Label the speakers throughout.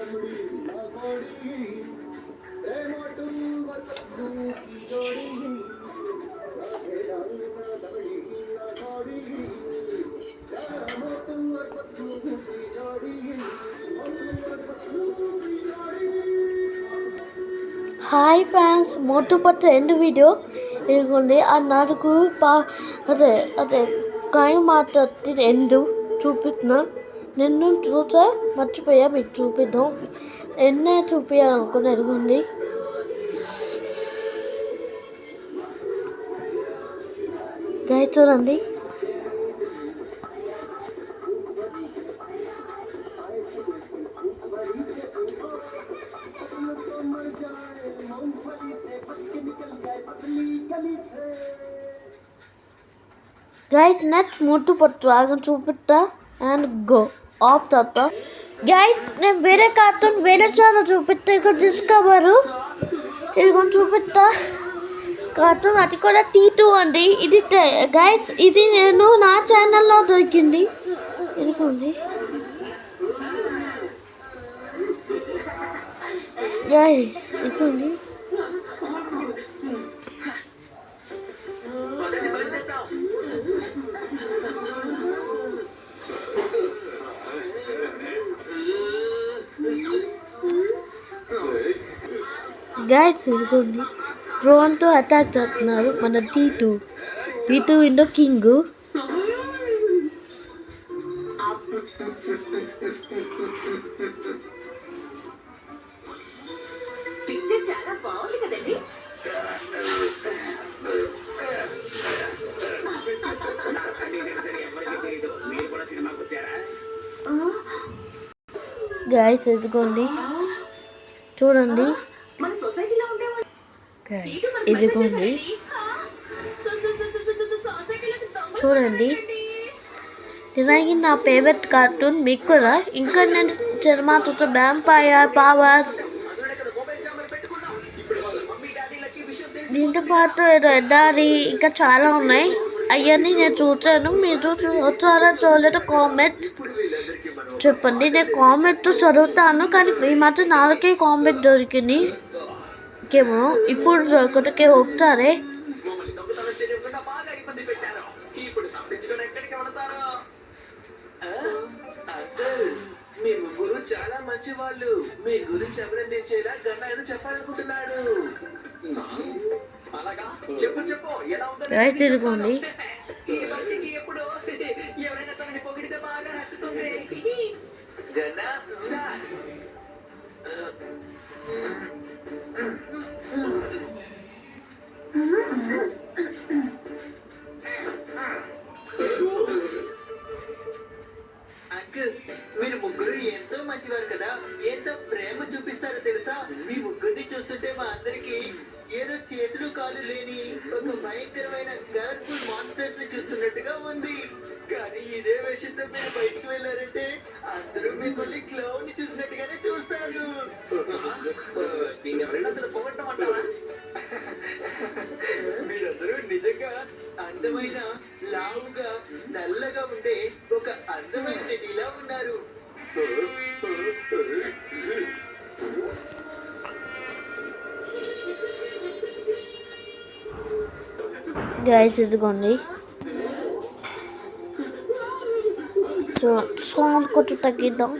Speaker 1: Hi fans, మోటు పట్ల end video ఇదిగోండి. ఆ నాలుగు అదే అదే కాయ మాత్రం ఎండు చూపిస్తున్నా. నిన్ను చూసా మర్చిపోయా, మీకు చూపిద్దాం. ఎన్నే చూపించాలనుకున్నా. ఎదుగుండి గాయ చూడండి. గైస్ నెక్స్ట్ మోటు పట్టు ఆగం చూపిస్తా అండ్ గో ఆఫ్ తర్వాత. గైస్ నేను వేరే కార్టూన్ వేరే ఛానల్ చూపిస్తా. ఇక్కడ డిస్కవరు ఇదిగో చూపిస్తా కార్టూన్. అది కూడా T2 అండి. ఇది గైస్ ఇది నేను నా ఛానల్లో దొరికింది. ఇదిగోండి గైస్, ఇదిగోండి. గైస్ ఇదిగోండి, డ్రోన్తో అటాక్ చేస్తున్నారు మన T2 ఇండో కింగ్.
Speaker 2: చాలా బాగుంది కదండి.
Speaker 1: గైస్ ఇదిగోండి చూడండి.
Speaker 2: మన సొసైటీలో ఉండే
Speaker 1: గైస్ ఇదిగోండి చూడండి. నిజానికి నా ఫేవరెట్ కార్టూన్. మీకు కూడా ఇంకా నేను సినిమా చూస్తే వ్యాంపైర్ పవర్స్, దీంతో పాటు ఎడారి ఇంకా చాలా ఉన్నాయి. అవన్నీ నేను చూసాను. మీరు చూసారా చూడలేదు కామెంట్ చెప్పండి. నేను కామెంట్ చదువుతాను, కానీ ఈ మాత్రం నాలుగే కామెంట్ దొరికింది. ఇంకేమో ఇప్పుడు ఒకటికే ఒకసారి.
Speaker 3: మీ ముగ్గురు చాలా మంచి వాళ్ళు. మీ గురించి అభినందించేలా గన్నా ఏదో చెప్పాలనుకుంటున్నాడు. అలాగా చెప్పు చెప్పు, ఎలా
Speaker 1: ఉందండి.
Speaker 3: ఎప్పుడు ఎవరైనా తనని పొగిడితే బాగా నచ్చుతుంది. గన్నా స్టార్ట్. మీరు ముగ్గురు ఎంతో మంచివారు కదా. ఎంతో ప్రేమ చూపిస్తారు తెలుసా. మీ ముగ్గురిని చూస్తుంటే మా అందరికి ఏదో చేతులు కాలు లేని ఒక భయంకరమైన కలర్ఫుల్ మాన్స్టర్స్ ని చూస్తున్నట్టుగా ఉంది. కానీ ఇదే విషయంతో మీరు బయటకు వెళ్ళారంటే అందరూ మిమ్మల్ని క్లౌన్ ని చూసినట్టుగానే చూస్తారు. అసలు పొగట్టమంటారా? మీరందరూ నిజంగా అందమైన, లావుగా, నల్లగా ఉండే ఒక అందమైన నటిలా ఉన్నారు.
Speaker 1: గైస్ ఇదిగోండి సౌండ్ కొంచెం తగ్గిద్దాం.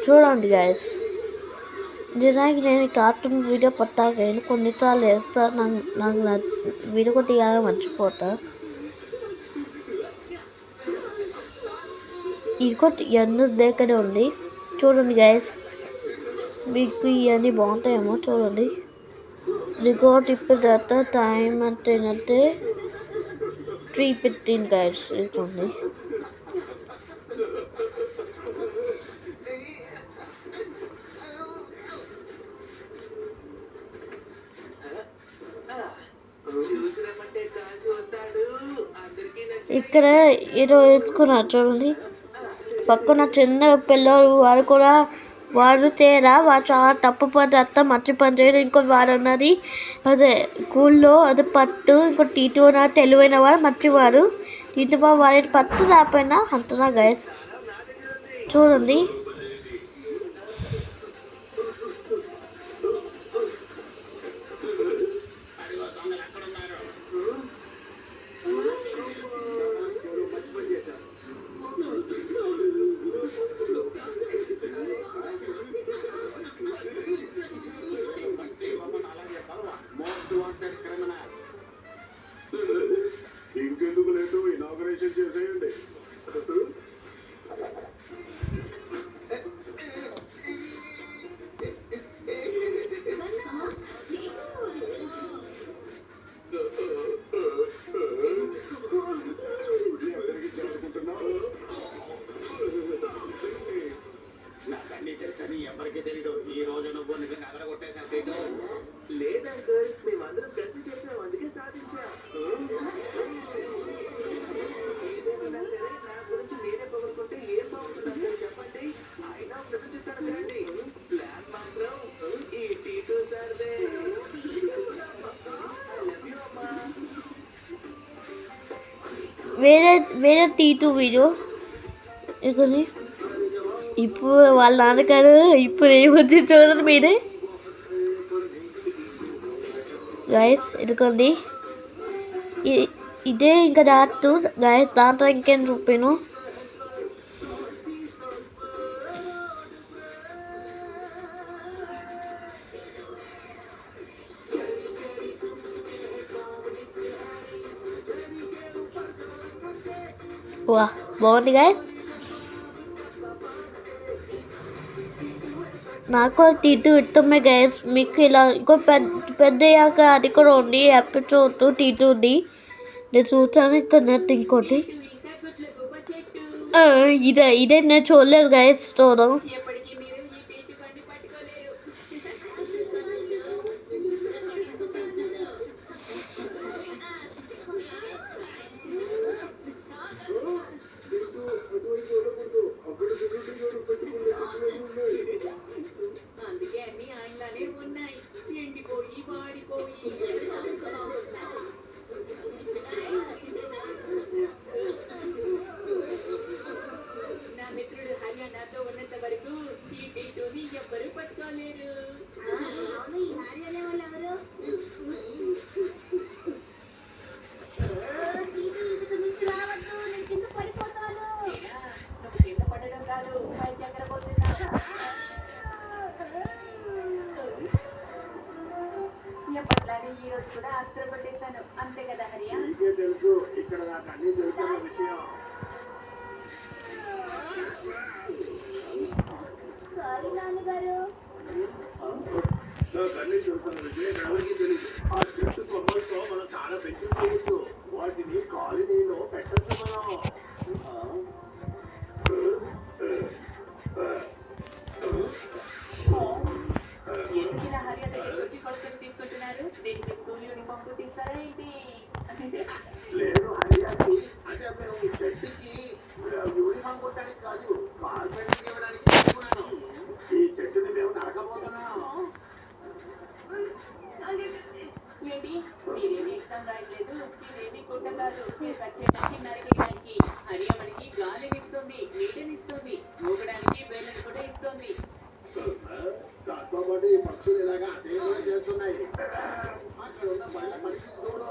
Speaker 1: చూడండి గైస్, నిజానికి నేను కార్టూన్ వీడియో పట్టాక కొన్నిసార్లు వేస్తాను. నాకు వీడియో కూడా తీయాలని మర్చిపోతా. ఇది కూడా ఎన్నో దగ్గరే ఉంది. చూడండి గైస్, మీకు ఇవన్నీ బాగుంటాయేమో చూడండి. రికార్డ్ ఇప్పుడు తర్వాత టైం అంటే 3:15 గైస్. చూడండి ఇక్కడ ఏదో వేసుకున్నారు చూడండి. పక్కన చిన్న పిల్లలు వారు కూడా వాడు తేరా వాడు చాలా తప్పు పని అత్త మంచి పని చేయడు. ఇంకోటి వాడు అన్నది అదే స్కూల్లో అదే పట్టు. ఇంకో టీటూ అన్న తెలివైన వాడు మంచివాడు. టీటూ బాబు వాడి పట్టు రాపోయినా అంటున్నా గైస్. చూడండి
Speaker 4: ఇంకెందుకు లేదు, ఇనాగరేషన్ చేసేయండి. ఎక్కడికి చేరుకుంటున్నావు? నాకన్నీ తెలుసని ఎవరికి తెలీదు. ఈ రోజు నువ్వు నిజంగా అదరగొట్టేసావు.
Speaker 3: లేదంకల్, మేమందరం కలిసి చేసాం, అందుకే సాధించాం. ఏదేమైనా సరే నా గురించి నేనే పొగడుకుంటే ఏం బాగుంటుందంటే చెప్పండి. అయినా ఒక నిజం చెప్తాను కదండి, ప్లాన్ మాత్రం ఈ టీటూ సార్దే. I love you, అమ్మా.
Speaker 1: వేరే టీటూ వీడియో ఇదిగోండి. ఇప్పుడు వాళ్ళ నాన్నగారు ఇప్పుడు ఏమొచ్చి చూడండి మీరే గైస్. ఇదిగోండి ఇదే ఇంకా రాదు గైస్, దాంట్లో ఇంకేం చూపాను. వా బాగుంది గైస్. నాకు టీటూ ఇష్టమే గైస్. మీకు ఇలా ఇంకో పెద్ద అయ్యాక అది కూడా ఉంది ఎపిసోడ్ టీటూది. నేను చూసాను ఇక్కడ నెట్ ఇంకోటి ఇదే నేను చూడలేదు గైస్. చూడడం
Speaker 2: ఎప్పటికీ మీరు ఈ టీటు కండి పట్టుకోలేరు. అందుకే అన్ని ఆయనలానే ఉన్నాయి, ఎండిపోయి వాడిపోయి. నా మిత్రుడు హర్యానాతో ఉన్నంత వరకు ఈ టీటుని ఎవ్వరూ పట్టుకోలేరు. నువ్వు కింద పడడం కాదు, పైకి ఎక్కడబోతున్నావు. ఎప్పట్లానే ఈ రోజు కూడా అస్త్రం కొట్టేశాను, అంతే కదా హరియా?
Speaker 4: నీకే తెలుసు, ఇక్కడ నాకు అన్ని తెలుసున్న విషయం. నాకు అన్ని తెలుసున్న విషయం ఎవరికి తెలియదు. ఆ చెట్టు కొమ్మలతో మనం చాలా పెంచులు చేయొచ్చు. వాటిని కాలనీలో పెట్టచ్చు మనం.
Speaker 2: ఎందుకు ఇలా హరియా దగ్గరికి వచ్చి కొలతలు తీసుకుంటున్నారు? దీనికి స్కూల్ యూనిఫామ్ కుట్టిస్తారా ఏంటి?
Speaker 4: లేదు హరియాకి, అంటే మేము ఈ చెట్టుకి యూనిఫామ్ కొట్టడానికి కాదు, కార్పెంటర్ ఇవ్వడానికి తీసుకున్నాను. ఈ చెట్టుని మేము నరకబోతున్నాం.
Speaker 2: ఏంటి మీరేమి ఎగ్జామ్ రాయట్లేదు, ఇదేమి కుట్ట కాదు. మీరు కట్ చేయడానికి నరికేయడానికి. హరియా మనకి గాలినిస్తుంది, నీటినిస్తుంది, ఊగడానికి వేళ్ళని కూడా ఇస్తుంది.
Speaker 4: దాంతో పాటు ఈ పక్షులు ఇలాగా అసహ్యంగా చేస్తున్నాయి. అక్కడ ఉన్న బళ్ళ పరిస్థితి చూడు.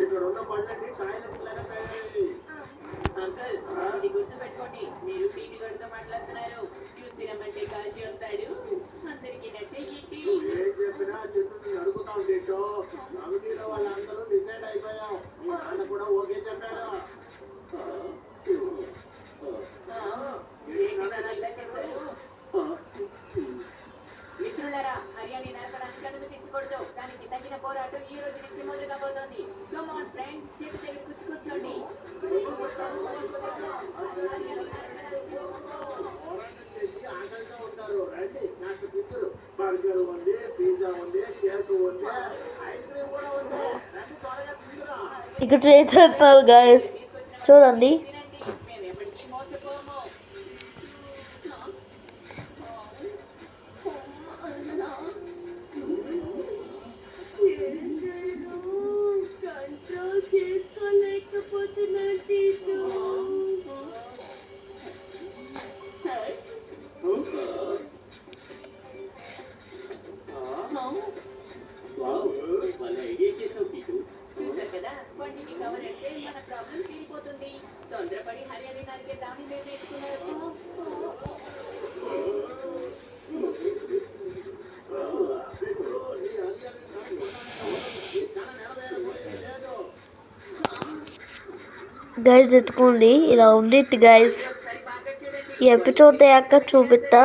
Speaker 4: ఇక్కడ ఉన్న బళ్ళకి కాయలకు లాగా తయారయ్యాయి.
Speaker 2: అంకుల్, ఇది గుర్తు పెట్టుకోండి, మీరు టీటీ గడితో మాట్లాడుతున్నారు. చూసి రమ్మంటే కాల్చి వస్తాడు. అందరికీ నచ్చే ఏంటి?
Speaker 4: ఏం చెప్పినా చెట్టుని అడుగుతాం ఏంటో. కమిటీలో వాళ్ళందరూ డిసైడ్ అయిపోయాం. మీ నాన్న కూడా ఓకే చెప్పాడు.
Speaker 2: ఏంటి నాన్న ఇలా చేశారు? మిత్రులారా, హర్యాని నరకడానికి అనుమతించకూడదు. దానికి తగిన పోరాటం ఈ రోజు నుంచి మొదలు కాబోతోంది. కమ్ ఆన్ ఫ్రెండ్స్, చేతి దగ్గర కూర్చోండి.
Speaker 4: పోరాటం చేసి ఆకలిగా ఉంటారు. రండి, నాకు తింటారు. బర్గర్ ఉంది, పిజ్జా ఉంది, కేక్ ఉంది, ఐస్ క్రీమ్ కూడా ఉంది. రండి త్వరగా తింటురా.
Speaker 1: ఇక్కడ చేస్తారు గైస్ చూడండి.
Speaker 2: తినండి, మేము ఎప్పటికీ మోసపోము. ప్రాబ్లం తీరిపోతుంది. తొందరపడి హరియాని నరికేద్దామని నిర్ణయించుకున్నారు.
Speaker 1: గైస్ ఎత్తుకోండి, ఇలా ఉండిద్ది గైస్. ఈ ఎపిసోడ్ అయ్యాక చూపిస్తా.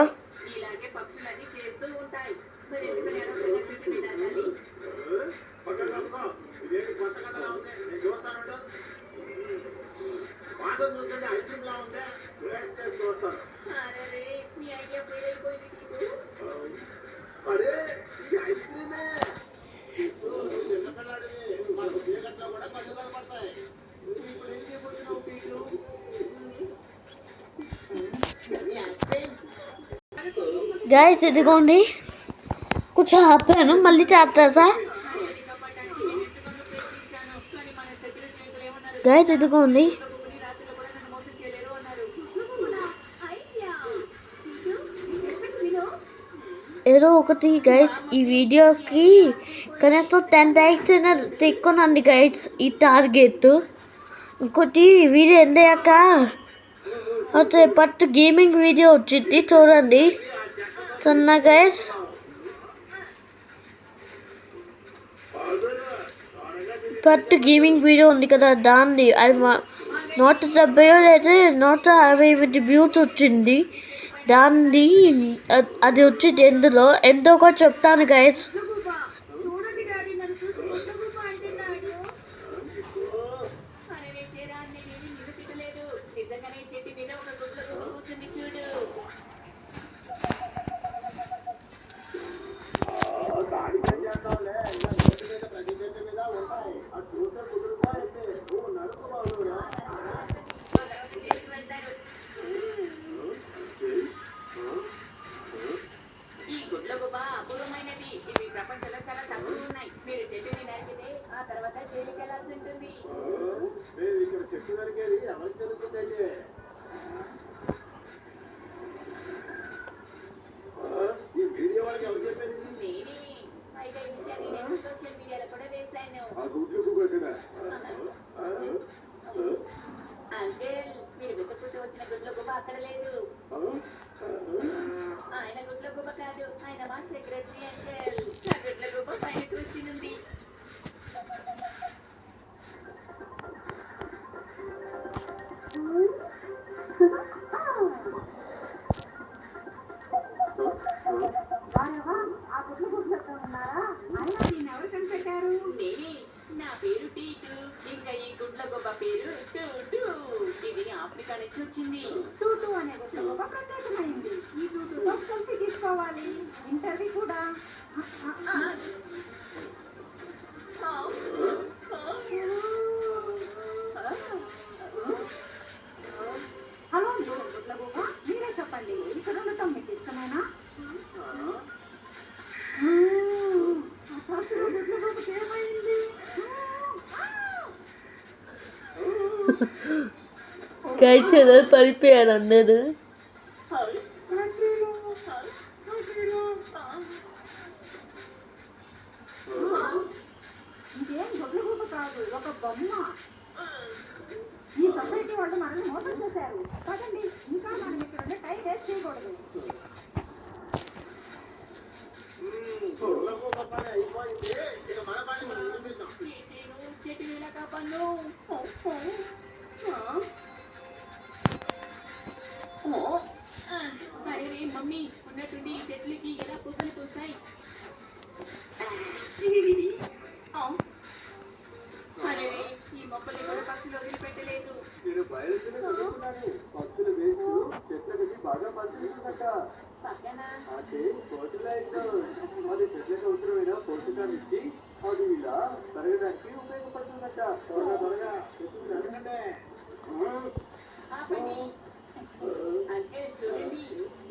Speaker 2: ఇలాగే పక్షులన్నీ చేస్తూ ఉంటాయి. మరి ఎందుకని అనవసరంగా చెట్టు మీద అనాలి?
Speaker 4: పక్కన తప్పుకో. ఇదేంటి కొత్త కథలా ఉంది? నేను చూస్తాను. వాసన చూస్తుంటే ఐస్ క్రీమ్ లా ఉందే. వేస్ట్ చేసి చూస్తాను.
Speaker 2: అరెరే, మీ ఐడియా ఫెయిల్ అయిపోయింది నీకు.
Speaker 4: అరే ఇది ఐస్ క్రీమే. చిన్నపిల్లాడివి. మాకు చీకట్లో కూడా కళ్ళు కనపడతాయి.
Speaker 2: ఇప్పుడు ఏం చేయబోతున్నావు పీటు?
Speaker 1: గైస్ ఇదిగోండి, కొంచెం ఆపాను, మళ్ళీ చేస్తారు సార్.
Speaker 2: కాపాడడానికి నేను ఎంతగానో ప్రయత్నించాను. కానీ మన సెక్యూరిటీ నాయకులు ఏమన్నారు?
Speaker 1: గైస్ ఇదిగోండి,
Speaker 2: గుడి రాత్రిలో కూడా నన్ను మోసం చేయలేరు అన్నారు. ఐడియా
Speaker 1: ఏదో ఒకటి గైస్, ఈ వీడియోకి కనీసం 10 likes అయినా తెక్కునండి గైడ్స్, ఈ టార్గెట్. ఇంకోటి వీడియో ఎందాక పట్టు గేమింగ్ వీడియో వచ్చింది, చూడండి సన్నా గైస్. పట్టు గేమింగ్ వీడియో ఉంది కదా, దాన్ని అది 170 లేదా 168 వ్యూస్ వచ్చింది. దాన్ని అది వచ్చింది. ఎంతో కూడా చెప్తాను గైస్.
Speaker 2: చూడండి డాడీ, నన్ను చూసి గుడ్లగూబ అంటున్నాడు. అరే షేరా, నేనేమి నిన్ను తిట్టలేదు. నిజంగానే చెట్టు మీద ఒక గుడ్లగూబ కూర్చుంది చూడు.
Speaker 4: దాడి చేద్దాంలే. ఇలా చెట్టు మీద ప్రతి చెట్టు మీద ఉంటాయి. అది చూస్తే కుదురుతాయి. నువ్వు నడుపు బాగురా.
Speaker 2: చెట్టుకి వెళ్తారు. ఈ గుడ్లగూబ అపూర్వమైనది. ఇవి ప్రపంచంలో చాలా తక్కువ ఉన్నాయి. మీరు చెట్టుని నరికితే ఆ తర్వాత జైలుకి వెళ్ళాల్సి ఉంటుంది.
Speaker 4: నేను ఇక్కడ చెట్టు నరికేది ఎవరికి తెలుస్తుందండి? ఈ వీడియో వాళ్ళకి ఎవరు చెప్పేది?
Speaker 2: నేనే. పైగా ఈ విషయాన్ని నేను సోషల్ మీడియాలో కూడా వేశాను.
Speaker 4: ఆ గుడ్లు పెట్టినా
Speaker 2: అంకుల్, మీరు వెతుక్కుంటూ వచ్చిన గుడ్లగూబ అక్కడ లేదు. ఆయన గుడ్లగూబ కాదు, ఆయన మా సెక్రటరీ అంకుల్. నా గుడ్లగూబ పైన కూర్చునుంది. నేనే. నా పేరు టీటు. ఇంకా ఈ గుడ్లగూబ పేరు టూటు. ఇది ఆఫ్రికా నుంచి వచ్చింది.
Speaker 5: టూటు అనే గుడ్లగూబ ప్రత్యేకమైంది. ఈ టూటుతో సెల్ఫీ తీసుకోవాలి, ఇంటర్వ్యూ కూడా. హలో మిస్టర్ గుడ్లగూబ, మీరే చెప్పండి, ఇక్కడ ఉండటం మీకు ఇష్టమేనా? గుడ్లగూబకి ఏమైంది?
Speaker 1: గైడ్స్ ఏదో పడిపోయారు అందరు.
Speaker 5: ఇదేం గుడ్లగూబ కాదు, ఒక బొమ్మ. ఈ సొసైటీ వాళ్ళు మనల్ని మోసం చేశారు. పదండి, ఇంకా మనం ఇక్కడ ఉండే టైం వేస్ట్ చేయకూడదు.
Speaker 4: గుడ్లకు పని అయిపోయింది. ఇక మన పని మనం చూపిద్దాం.
Speaker 2: చెట్టు ఎలా కాపాను? అరే మమ్మీ, ఉన్నట్టుండి ఈ చెట్లకి ఎలా పువ్వులు పూసాయి? అరే, ఈ మొక్కలు కూడా పక్షులు వదిలిపెట్టలేదు.
Speaker 3: నేను బయాలజీలో చదువుకున్నాను. పక్షుల వేస్ట్ చెట్లకి బాగా పనిచేస్తుందట.
Speaker 2: పక్కన
Speaker 3: అంటే ఫర్టిలైజర్. అది చెట్లకు అవసరమైన పోషకాలు ఇచ్చి అది ఇలా పెరగడానికి ఉపయోగపడుతుందట. త్వరగా త్వరగా చెట్లు పెరగండి.
Speaker 2: ఆపండి. అంటే చూడండి,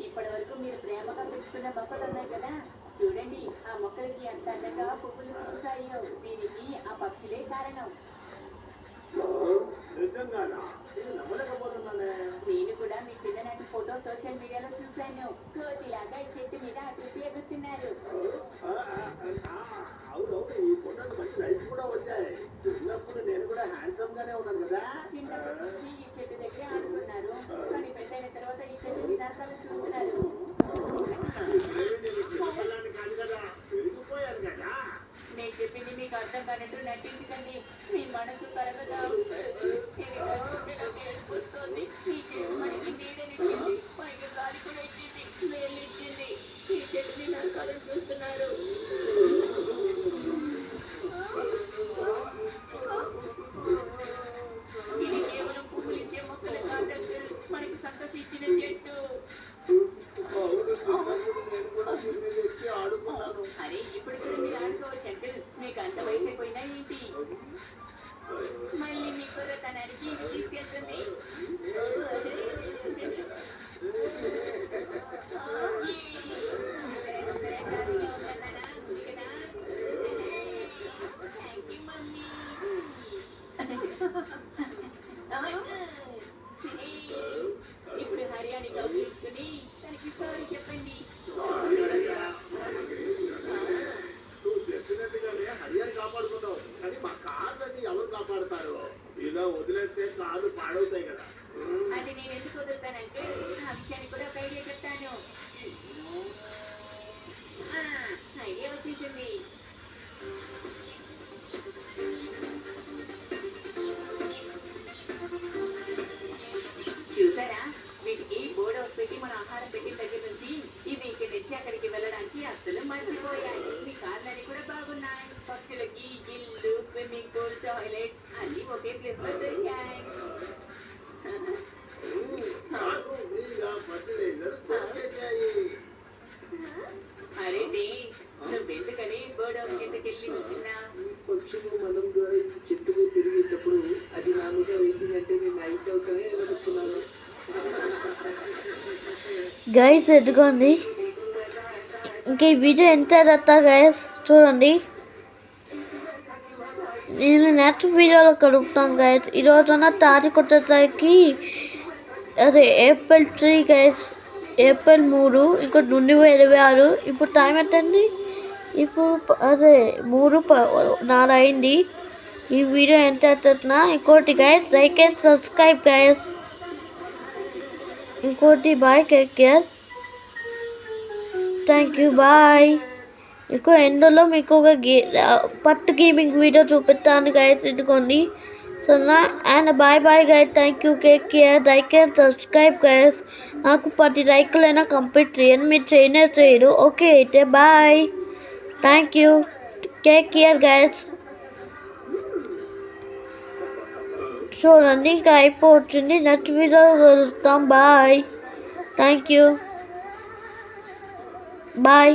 Speaker 2: ఇప్పటి వరకు మీరు ప్రేమగా పెంచుకున్న మొక్కలు ఉన్నాయి కదా, చూడండి ఆ మొక్కలకి ఎంత అందంగా పువ్వులు పూసాయో. దీనికి ఆ పక్షులే కారణం.
Speaker 4: నిజంగానా ఇది నమ్మలేకపోతున్నానే.
Speaker 2: నేను కూడా మీ చిన్ననాటి ఫోటో సోషల్ మీడియాలో చూశాను. కోతిలాగా చెట్టు మీద అటు ఇటు ఎగురుతున్నారు.
Speaker 4: అవునవును, ఈ ఫోటోలు మంచి లైక్స్ కూడా వచ్చాయి. చిన్నప్పుడు నేను కూడా హ్యాండ్సమ్ గానే ఉన్నాను కదా.
Speaker 2: చిన్నప్పటి నుంచి ఈ చెట్టు దగ్గర ఆడుకున్నారు. కానీ పెద్దయిన తర్వాత ఈ చెట్టుని నరకాలని చూస్తున్నారు.
Speaker 4: చెప్పడానికి కాదు కదా, పెరిగిపోయాను కదా.
Speaker 2: నేను చెప్పింది మీకు అర్థం కానట్టు నటించకండి. మీ మనసు కరగదా? వస్తుంది. ఈ చెట్టు మనకి నీడనిచ్చింది, పైగా గాలి కూడా ఇచ్చింది, వేళ్ళు ఇచ్చింది. ఈ చెట్టుని నరకాలని చూస్తున్నారు. ఇది కేవలం పువ్వులు ఇచ్చే మొక్కల కాదు, మనకి సంతోషించిన చెట్టు.
Speaker 4: అవును, చిన్నప్పుడు నేను కూడా దీని మీద ఎక్కి ఆడుకున్నాను.
Speaker 2: అరే ఇప్పుడు కూడా మీరు ఆడుకోవచ్చు అంకుల్. మీకు అంత వయసు అయిపోయిందా ఏంటి? మళ్ళీ మీ కుర్రతనానికి ఇది తీసుకెళ్తుంది. ఇప్పుడు హర్యాని కౌగిలించుకుని తనకి సారీ చెప్పండి.
Speaker 4: నువ్వు చెప్పినట్టుగానే హరియాని కాపాడుకున్నావు, కానీ మా కార్లన్నీ ఎవరు కాపాడుతారు? ఇలా వదిలేస్తే కార్లు పాడవుతాయి కదా.
Speaker 2: అది నేను ఎందుకు వదులుతానంటే ఆ విషయానికి కూడా ఒక ఐడియా చెప్తాను. ఐడియా వచ్చేసింది. చూసారా, వీటికి బోర్డ్ హౌస్ పెట్టి మన ఆహారం పెట్టిన దగ్గర నుంచి ఇవి ఇక్కడ నుంచి అక్కడికి వెళ్ళడానికి అస్సలు మర్చిపోయాయి. మీ కార్లన్నీ కూడా బాగున్నాయి. పక్షులకి ఇల్లు, స్విమ్మింగ్ పూల్, టాయిలెట్ అన్ని ఒకే ప్లేస్ లో దొరికాయి.
Speaker 4: నాకు ఫ్రీగా ఫర్టిలైజర్ దొరికేశాయి.
Speaker 2: అరే నువ్వెందుకని బోర్డ్ హౌస్ కిందకి వెళ్ళి వచ్చినా?
Speaker 6: పక్షులు మనం ద్వారా ఈ చెట్టుకు పెరిగేటప్పుడు అది నా మీద వేసిందంటే నేను నైట్ అవుతానే కూర్చున్నాను.
Speaker 1: గైస్ ఎదుగుంది. ఇంకా ఈ వీడియో ఎంత అవుతా గైస్ చూడండి. నేను నెక్స్ట్ వీడియోలో కలుపుతాను గైస్. ఈరోజున తారీఖు వచ్చేసరికి అదే ఏప్రిల్ 3 గైస్. ఏప్రిల్ 3 ఇంకా 2026. ఇప్పుడు టైం ఎంతండి? ఇప్పుడు అదే 3:04 అయింది. ఈ వీడియో ఎంత అవుతున్నా ఇంకోటి guys, like and subscribe guys. ఇంకోటి bye, take care, thank you, bye. మీకు ఎండలో మీకు ఒక పట్టు గేమింగ్ వీడియో చూపిస్తాను గైస్, ఇదిగోండి. సరేనా? And bye bye guys, thank you, take care, like and subscribe guys. నాకు 10 లైకులైనా కంప్లీట్ చేయండి, మీరు చేయరు. ఓకే అయితే bye, thank you, take care guys. చూడండి ఇంకా అయిపోతుంది. నెక్స్ట్ వీడియోలో కలుద్దాం. Bye, thank you, bye.